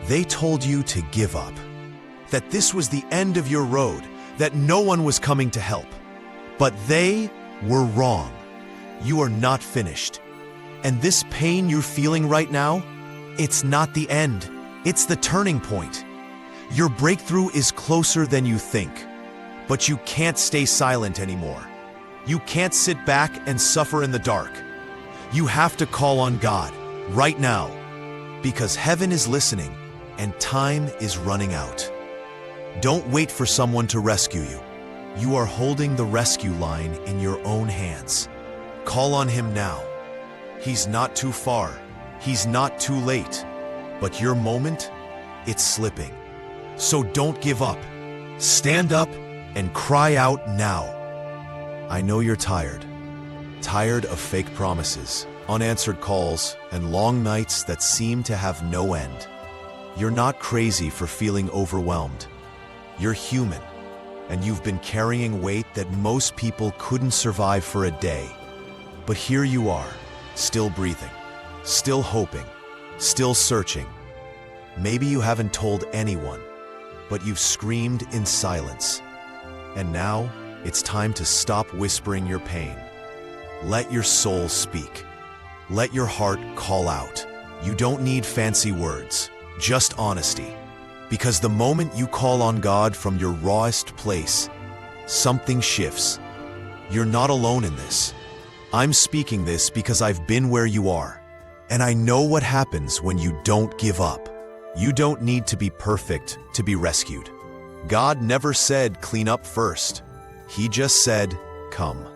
They told you to give up, that this was the end of your road, that no one was coming to help. But they were wrong. You are not finished. And this pain you're feeling right now, it's not the end. It's the turning point. Your breakthrough is closer than you think. But you can't stay silent anymore. You can't sit back and suffer in the dark. You have to call on God right now, because heaven is listening and time is running out. Don't wait for someone to rescue you. You are holding the rescue line in your own hands. Call on Him now. He's not too far. He's not too late. But your moment, it's slipping. So don't give up. Stand up and cry out now. I know you're tired. Tired of fake promises, unanswered calls, and long nights that seem to have no end. You're not crazy for feeling overwhelmed. You're human, and you've been carrying weight that most people couldn't survive for a day. But here you are, still breathing, still hoping, still searching. Maybe you haven't told anyone, but you've screamed in silence. And now, it's time to stop whispering your pain. Let your soul speak. Let your heart call out. You don't need fancy words, just honesty. Because the moment you call on God from your rawest place, something shifts. You're not alone in this. I'm speaking this because I've been where you are, and I know what happens when you don't give up. You don't need to be perfect to be rescued. God never said clean up first. He just said, come.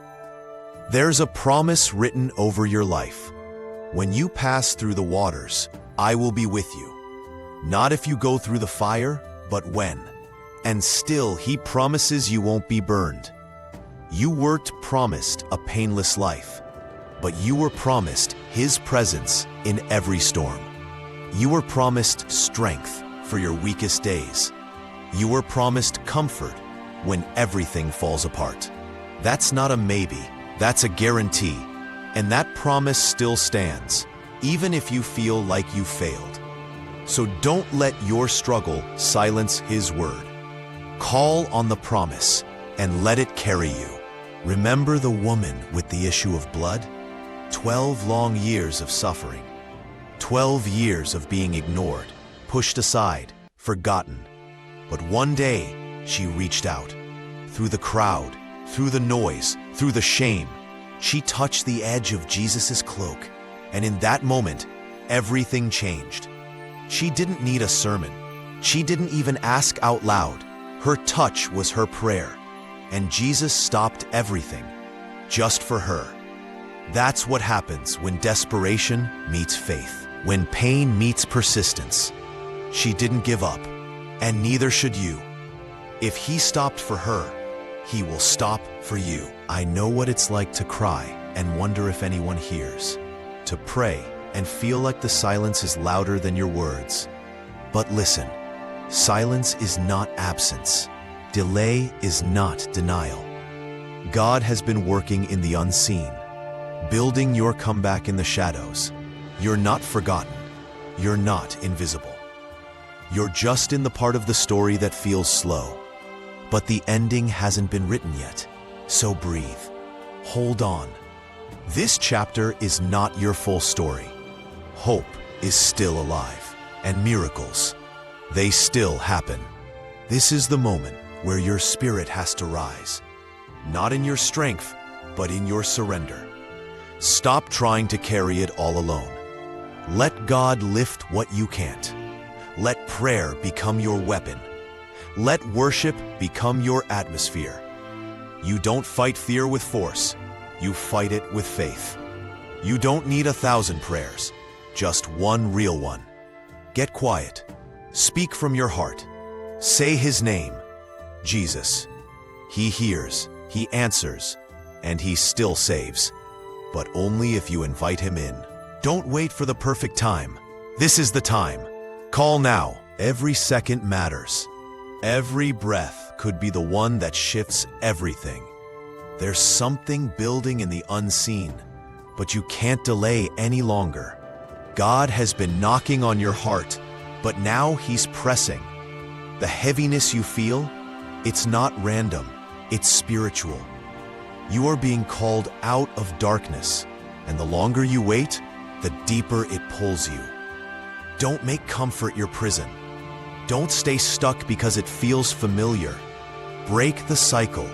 There's a promise written over your life. When you pass through the waters, I will be with you. Not if you go through the fire, but when. And still, He promises you won't be burned. You weren't promised a painless life, but you were promised His presence in every storm. You were promised strength for your weakest days. You were promised comfort when everything falls apart. That's not a maybe, that's a guarantee. And that promise still stands, even if you feel like you failed. So don't let your struggle silence His word. Call on the promise and let it carry you. Remember the woman with the issue of blood? 12 long years of suffering. 12 years of being ignored, pushed aside, forgotten. But one day, she reached out. Through the crowd, through the noise, through the shame, she touched the edge of Jesus' cloak. And in that moment, everything changed. She didn't need a sermon. She didn't even ask out loud. Her touch was her prayer. And Jesus stopped everything, just for her. That's what happens when desperation meets faith, when pain meets persistence. She didn't give up, and neither should you. If He stopped for her, He will stop for you. I know what it's like to cry and wonder if anyone hears, to pray and feel like the silence is louder than your words. But listen, silence is not absence. Delay is not denial. God has been working in the unseen, building your comeback in the shadows. You're not forgotten. You're not invisible. You're just in the part of the story that feels slow. But the ending hasn't been written yet. So breathe. Hold on. This chapter is not your full story. Hope is still alive, and miracles, they still happen. This is the moment where your spirit has to rise. Not in your strength, but in your surrender. Stop trying to carry it all alone. Let God lift what you can't. Let prayer become your weapon. Let worship become your atmosphere. You don't fight fear with force. You fight it with faith. You don't need 1,000 prayers, just one real one. Get quiet. Speak from your heart. Say His name, Jesus. He hears, He answers, and He still saves. But only if you invite Him in. Don't wait for the perfect time. This is the time. Call now. Every second matters. Every breath could be the one that shifts everything. There's something building in the unseen, but you can't delay any longer. God has been knocking on your heart, But now he's pressing. The heaviness you feel, it's not random, it's spiritual. You are being called out of darkness, and the longer you wait, the deeper it pulls you. Don't make comfort your prison. Don't stay stuck because it feels familiar. Break the cycle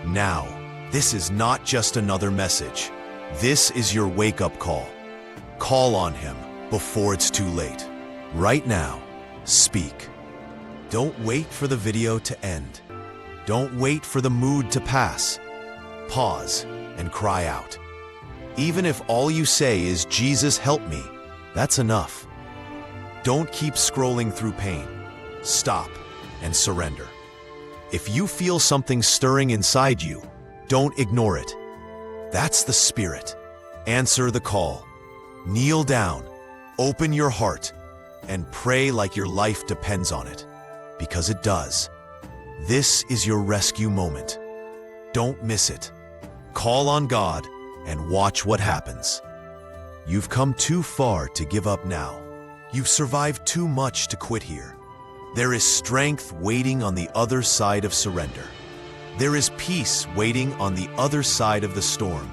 now. This is not just another message. This is your wake-up call. Call on him before it's too late. Right now, speak. Don't wait for the video to end. Don't wait for the mood to pass. Pause and cry out. Even if all you say is, "Jesus, help me," that's enough. Don't keep scrolling through pain. Stop and surrender. If you feel something stirring inside you, don't ignore it. That's the Spirit. Answer the call. Kneel down, open your heart, and pray like your life depends on it, because it does. This is your rescue moment. Don't miss it. Call on God and watch what happens. You've come too far to give up now. You've survived too much to quit here. There is strength waiting on the other side of surrender. There is peace waiting on the other side of the storm.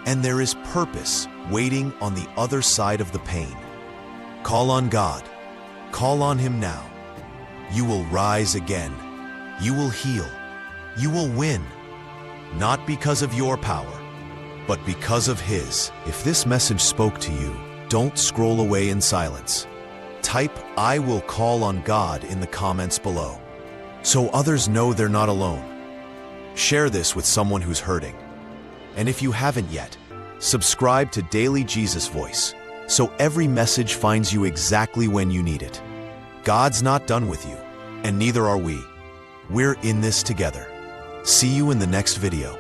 And there is purpose waiting on the other side of the pain. Call on God. Call on him now. You will rise again. You will heal. You will win. Not because of your power, but because of his. If this message spoke to you, don't scroll away in silence. Type "I will call on God" in the comments below, so others know they're not alone. Share this with someone who's hurting. And if you haven't yet, subscribe to Daily Jesus Voice, so every message finds you exactly when you need it. God's not done with you, and neither are we. We're in this together. See you in the next video.